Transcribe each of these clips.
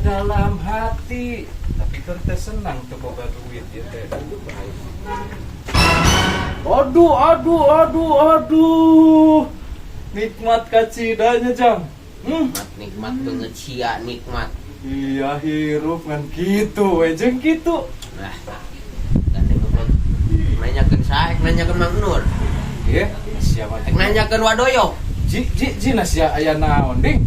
dalam hati. Tapi teu senang tuh boga duit ya teh. Aduh. Nikmat kacidanya jang. Nikmat banget sia nikmat. Iya hirup kan gitu, jeung gitu. Nah, gandeng goblok. Nanyakeun saek, nanyakeun Mang Nur. Iya, siapa? Nanyakeun Wadoyo. Ji sia aya naon ding?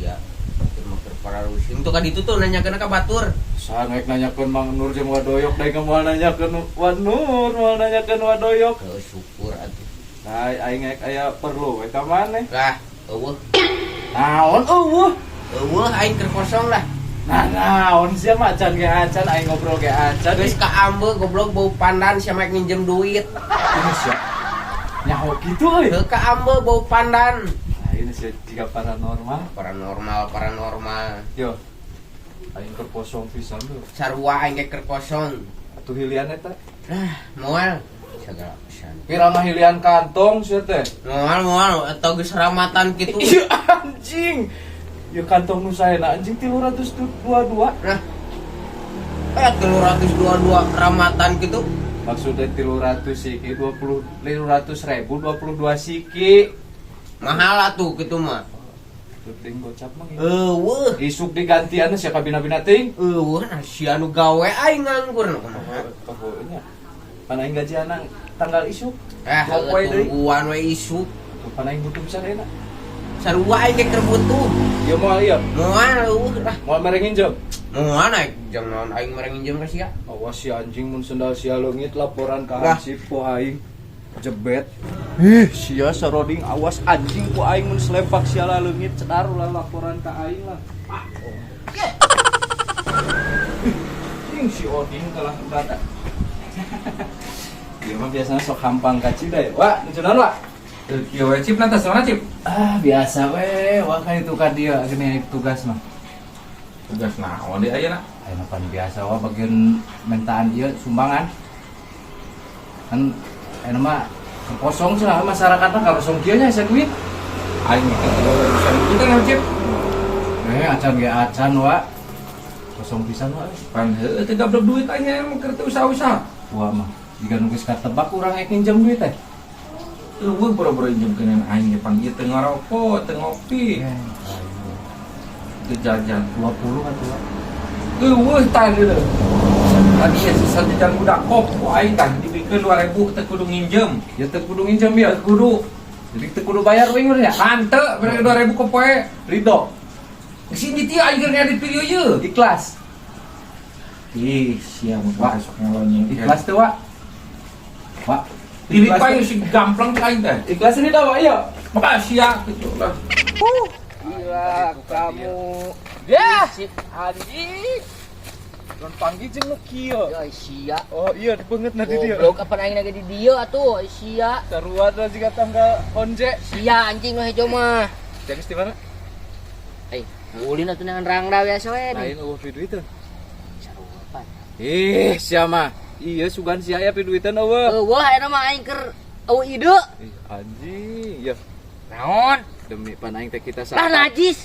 Iya. Keur mah pararusin tuh kan itu tuh nanyakeun ka batur. Sanek nanyakeun Mang Nur jeung Wadoyok, daeng moal nanyakeun Nur, moal nanyakeun Wadoyok. Syukur atuh. Aing aya perlu we ka maneh. Lah, eueuh. Naon eueuh? Eueuh aing keur kosong lah. Nah, naon sia macan ge acan aing ngobrol ge acan. Geus ka ambeug goblok bau pandan sia mek nginjem duit. Ini sia. Nyaho kitu euy. Teu ka ambeug bau pandan. Ini sia jiga paranormal. Paranormal. Yo. Aing keur kosong pisan tuh. Sarua aing ge keur kosong. Atuh hilian eta. Moal segala pisan. Pirama hilian kantong sia teh. Moal eta geus ramatan kitu. Iya anjing. Ya kantong nu saena anjing 322. Nah. 322 ramatan gitu. Maksudnya 300 siki 500.000 22 siki. Mahal atuh kitu mah. Tuting gocap mah. Eueuh. Isuk digantian sia ka bina-bina teuing. Nah sia nu gawe aing nganggur. Pokoknya pan aing gajian tanggal isuk. Tungguan we isuk. Pan aing butuh pisan enak. Sarua aing ge keur butuh. Ya moal ieu. Moal lah. Moal mere nginjem. Moal aing jangan aing mere nginjem ka sia. Awas si anjing mun sendal sia leungit laporan ka Lah. Hansip ku aing. Jebet. Sia saroding awas anjing ku aing mun selepak sia leungit cedar ulah laporan ka aing lah. Anjing si Odin kalah bata. Dia mah biasanya sok hampang ka Cida ya. Wah, nujunan wa. Kieu we Cip lantas mana Cip? Biasa we, wah kan itu kan dia gini tugas mah. Tugas naon di ayeuna? Ayeuna pan biasa wah bagian mentaan ieu sumbangan. Kan ayeuna mah kosong cenah masyarakatna kosong kieu nya asa duit. Aing mikir urusan itu kan Cip. Acan ge acan wa. Kosong pisan wa. Pan heueuh teh gablok duit aing emang keur teu usaha-usaha. Wah mah jika nunggu katebak urang ek nginjem duit teh. Eueuh boro-boro injemkeun aing ge pan ieu teu ngarokok, teu ngopi. Teu jajan 20 atuh. eueuh tah deuleu. Tadi ya sisa jajan budak kop ku aing tah dibikeun 2000 teu kudu nginjem. Ya teu kudu nginjem ya, Teu kudu. jadi teu kudu bayar we nya. Hanteu bere 2000 ku poe. Ridho, Sini ti aing keur ngedit video ieu. ikhlas. Ih, sia mun Wah. besok ngelonyeng. Ikhlas teh wa. Wa. Diri pae si gamplang teh aing teh. Ikhlas ini dah wa ya. Makasih ya gitu lah. Gila kamu. Ya, Anjing. Don panggil jeung nu kieu. ya sia. Oh iya banget na di dieu. Goblok apa aing lagi di dieu atuh sia. Sarua da jiga tanggal honje. Sia anjing mah hejo mah. Jangan di mana? Ulin atuh dengan rangda biasa we. Lain eueuh video itu. Sarupan. Sia mah. Iya sugan sia aya piduitan eueuh. Eueuh ayeuna mah aing keur eueuh ide. Anjing, ya Naon? demi pan aing teh kita Lah najis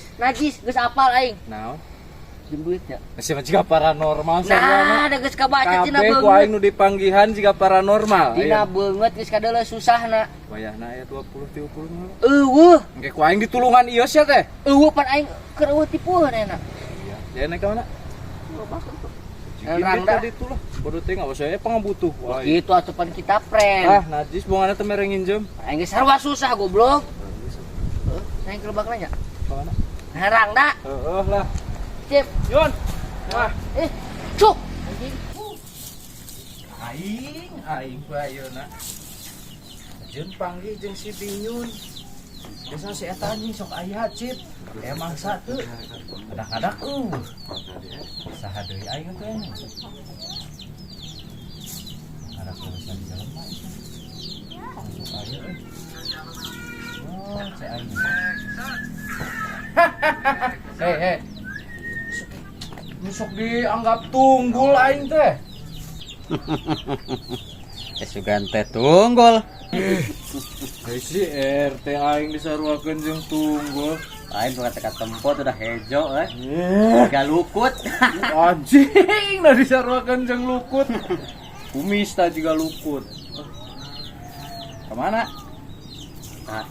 geus apal aing. Naon? Jeung duitnya. Masih jiga paranormal Nah, da geus kabaca tina kabeh ku aing beungeut. nu dipanggihan jiga paranormal. Dina beungeut geus kadeuleus susahna. Wayahna aya 20 30 mah. Eueuh, Engke ku aing ditulungan ieu sia teh. eueuh pan aing keur eueuh tipueun enak. Iya. Ya naik ka mana? Rangda. Tadi itulah. Bodoh teh enggak usah pangabutuh. Wah. Gitu atuh pan kita friend. Najis bonganna teh mere nginjem. Aing geus sarua susah goblok. Aing kelebak nanya. Ka mana? Nah, rangda. Heeh lah. Cip. Yun. Wah, Cuk. Anjing. aing bayeuna. Jeung panggil jeung si Binyun. Biasa si eta anjing sok aya Cip. Emang satu. Kadang-kadang saha deui aing teh. Ada urusan di dalam mah itu. Ayo euy. Oh, cek aing. Hei. Sok dianggap tunggul aing teh. Sugan teh tunggul. Si RT aing disaruakeun jeung tunggul. Lain kata tempot udah hejo gak lukut. Anjing, nah disarwakan jeung lukut. Kumis tadi juga lukut. Kemana? Nah.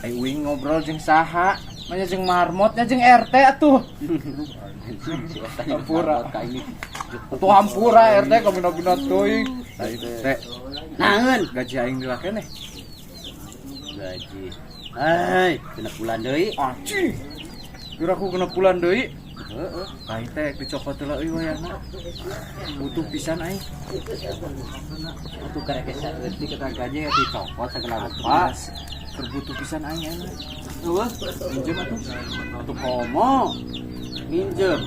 Wing ngobrol jeung saha? Manya jeung marmotnya jeung RT atuh. Hampura. Atuh hampura RT kabina-bina teuing. Nah itu teh. Naeun Gaji aing dilakeun gaji. Hai, kena bulan deui. Anjing. Kira aku kena bulan deui. Heeh. Aing teh dicokot heula euy wayahna. Butuh pisan aing. Atuh karek esa euti kita gaji ya dicopot segala Pas. Terbutuh pisan aing. Eueuh, Minjem atuh. atuh komo. Minjem.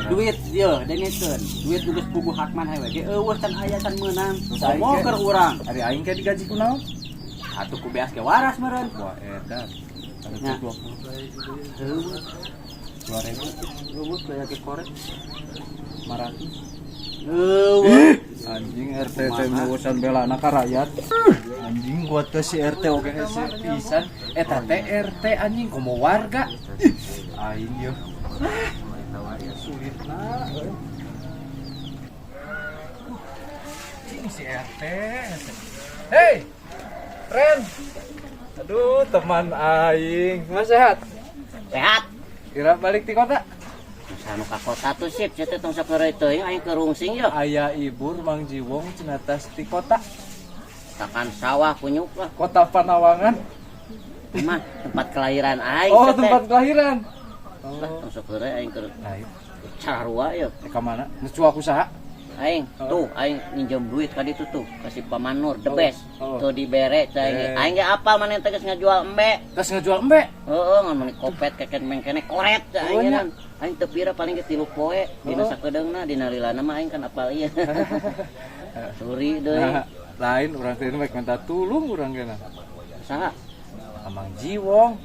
Duit dia dengekeun. Duit tugas buku Hakman hae we. Ge eueuh can aya can meunang. Komo keur urang. Ari aing ke digaji kunaon? Atuh ku beas ke waras meureun. Wah, edan. Nya. 20. Eueuh, 2000. eueuh kayak ke korek. 500. Eueuh. Anjing RT teh ngurusan belana ka rakyat. Anjing buat ke si RT oge hese pisan. Eta teh RT anjing komo warga. Aing yo. Sulitna. Anjing si RT. Hei. Ren. Aduh, teman aing. Mas sehat? Sehat. Kira balik di kota? Sanu ka kota tuh sip, saya tong sakeureuy teuing aing ke rungsing ya. Aya ibur Mang Jiwong cenah tas di kota. Takan sawah kunyuk lah. Kota Panawangan. Mah tempat kelahiran aing. Oh, teh. tempat kelahiran. Lah tong sakeureuy aing keur Nah, itu. carua ya. Ka mana? Necu aku saha? Aing Oh. tuh aing minjem duit ka ditu tuh kasih Pamanur the best. Oh. Tuh dibere teh aing ge apal maneh teh geus ngajual embe. Tes ngejual embe. Heeh, ngan kopet keket mengkene koret teh Oh, aing nya. Aing teu pira paling ge 3 poe dina sakedeungna dina lilana mah aing kan apal ieu. Suri deui. Nah, lain urang teh baik minta tulung urang kena. Saha? Amang Jiwong.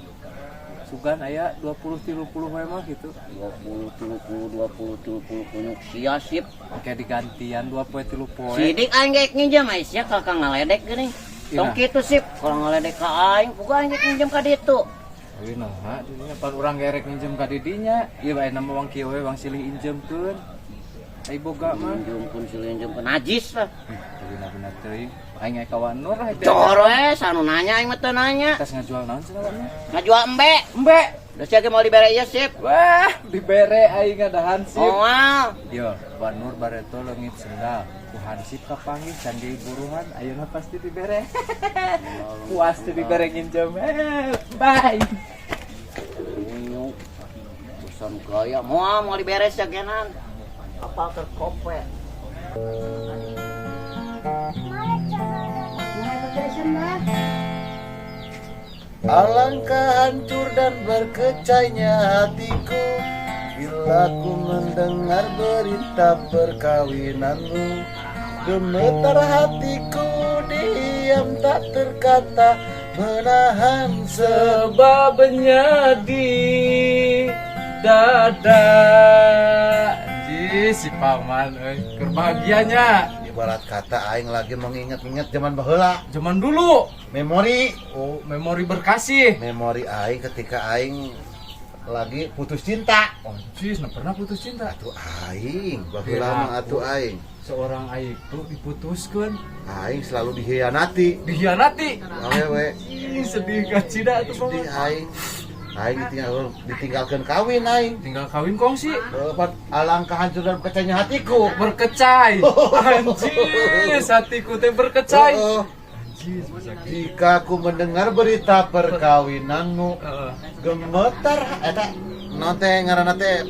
Sugan aya 20 30 we mah gitu. 20 30 kunyuk sia sip. Oke digantian 2 poe 3 poe. Sidik aing ge nginjem aya sia ka ngaledek geuning. Tong Iya. kitu sip, kalau ngaledek ka aing, boga aing ge nginjem ka ditu. Euy naha dinya pan urang gerek minjem ka didinya. Ieu bae nama wong kieu we wang silih injemkeun. Ai boga mah. Injemkeun silih injemkeun najis lah. Bener-bener teuing. Aing aya kawan Nur teh. Cor we, sanu nanya aing mah teu nanya. Tes ngajual naon cenah warna? Ngajual embe. Embe. Da sia ge mau dibere ieu sip. Wah, dibere aing ngadahan sip. Moal. Yo, Wan Nur bareto leungit sendal. Ku hansip kapanggih can buruhan, ayeuna pasti dibere. Puas teh dibere nginjem. Bye. Kunyuk. Bosan gaya, moal mau dibere sagenan. Apal keur kopet. Alangkah hancur dan berkecainya hatiku bila ku mendengar berita perkawinanmu. Gemetar hatiku diam tak terkata, menahan Sebabnya di dada. Ji si paman euy, keur bahagianya. ibarat kata aing lagi mengingat-ingat zaman baheula. Zaman dulu. Memori Oh, memori berkasih. aing ketika aing lagi putus cinta. Oh, jis, nah pernah putus cinta. Atuh aing, baheula mah atuh aing. Seorang itu diputuskan, Aing selalu dihianati. dihianati. Awewe. Ih, sedih gak cida itu Sedih paman. aing ditinggalkan kawin aing. Tinggal kawin kongsi. Dapat alangkah hancur dan kecainya hatiku. Berkecai. Anjis, hatiku teh berkecai. Oh, Anjis, jika aku mendengar berita perkawinanmu, Heeh. gemetar eta naon teh ngaranna teh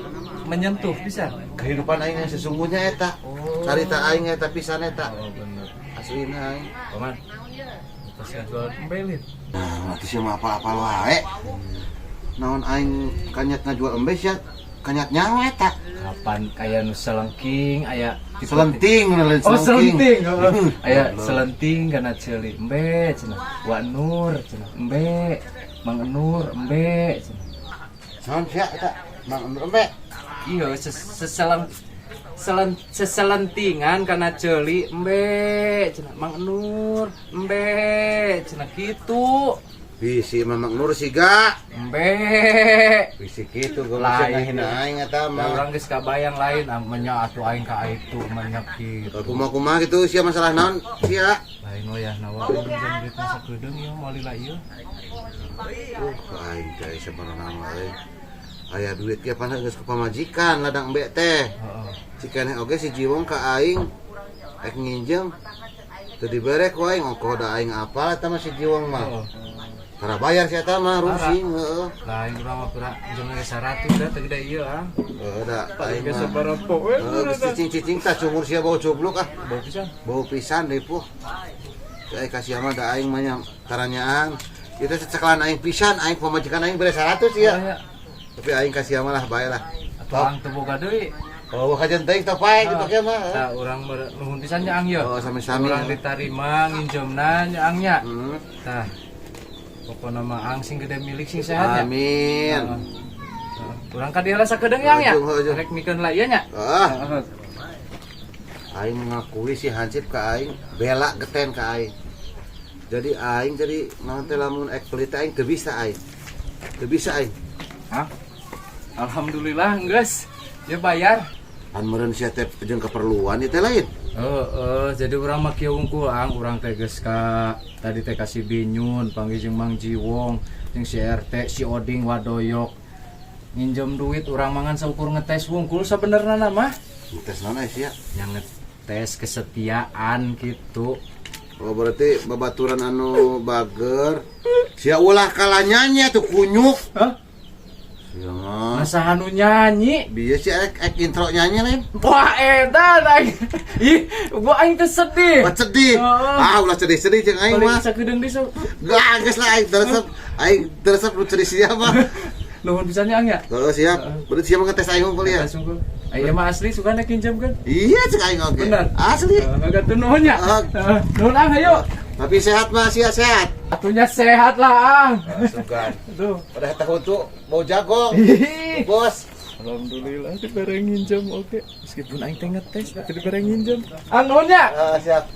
Menyentuh bisa. kehidupan aing yang sesungguhnya eta. Oh. Carita aing eta pisan eta. Oh, bener. Aslina aing. Paman. Pas jual embelin. Nah, mati sih mah apa-apa wae. Naon aing kanyat ngajual embe sia kanyat nyawa eta. Kapan kaya nu selengking aya Selenting lain Oh, selenting. Hmm. Aya selenting kana ceuli embe cenah. Wa Nur cenah embe. Mang Nur embe cenah. Naon sia eta? Mang embe. Iya, seselentingan karena ceuli embe cenah Mang Nur embe cenah kitu. Bisi Mamak Nur siga. Embe. Bisi kitu gue Lain. bisa ngahina aing eta Da mah. urang geus kabayang lain amanya atuh aing ka itu manyak kitu. Kumaha gitu sia masalah naon sia. Lain we ya nawa pinjam duit masa kedeung ieu mau lila ieu. Aing teh sabarana mah euy. Aya duit ge pana geus ku pamajikan ladang embe teh. Heeh. Cikeneh oge si Jiwong ka aing ek nginjem. Teu dibere ku aing ongkoh da aing apal eta mah si Jiwong mah. Heeh. Tara bayar si eta mah rusing heeh. Lain urang mah pura pinjam ge 100 da teh gede ieu ah. Heeh da aing Geus mah. sabaraha we. Geus cicing-cicing tah cumur sia bau cubluk ah. Bau pisan. Bau pisan deui puh. Saya kasih mah da aing mah nya taranyaan. Itu cecekelan aing pisan, aing pamajikan aing bere 100 ya. Tapi aing kasih mah lah bae lah. Atuh ang teu boga deui. Oh, kajen teuing teh pae gitu ge mah. Tah urang nuhun pisan nya ang ieu. Oh, sami-sami. Urang ditarima nginjemna nya ang nya. Hmm. Tah. Pokona mah ang sing gede milik sing sehat ya. Amin. Urang ka dieu rasa kedeung yang ya. Heuh. Rek mikeun la ieu nya. Ah, aing ngakui si Hansip ka aing bela geten ka aing. Jadi aing jadi naon teh lamun ek pelit teh aing teu bisa aing. Teu bisa aing. Hah? Alhamdulillah geus. Dia bayar. Pan meureun sia teh jeung keperluan ieu teh lain. Jadi urang mah kieu wungkul ang urang teh geus ka tadi teh ka si Binyun panggil jeung Mang Jiwong jeung si RT si Oding Wadoyok. Nginjem duit urang mangan saukur ngetes wungkul sabenerna mah. Tes naon sia? Yang ngetes kesetiaan gitu. Oh berarti babaturan anu bager. Sia ulah kalanyanya tuh kunyuk. Hah? Sia mah. Masa anu nyanyi? Bieu si ek intro nyanyi lain. Wah edan aing. Ih, gua aing teh sedih. Wah sedih. Oh. Ah ulah sedih-sedih jeung aing Balik mah. sakedeung di so. Gak geus lah aing teresep nu sedih sia mah. Nuhun pisan nya ang ya. Heeh siap. Berarti sia mah ngetes aing unggul ya. Sungguh. Aing mah asli suka nek kinjam kan. Iya cek aing oge. Bener. Asli. Agak tuh nuhun nya. Ah. Nuhun ang ayo. Tapi sehat mah sia sehat. Atunya sehat lah ang. Sugan. Aduh. Pada tahu tuh bau jagung. Hihi. Bos. Alhamdulillah dibareng nginjam oke. Meskipun aing teh ngetes tapi dibareng nginjam. Ang nuhun nya. Siap.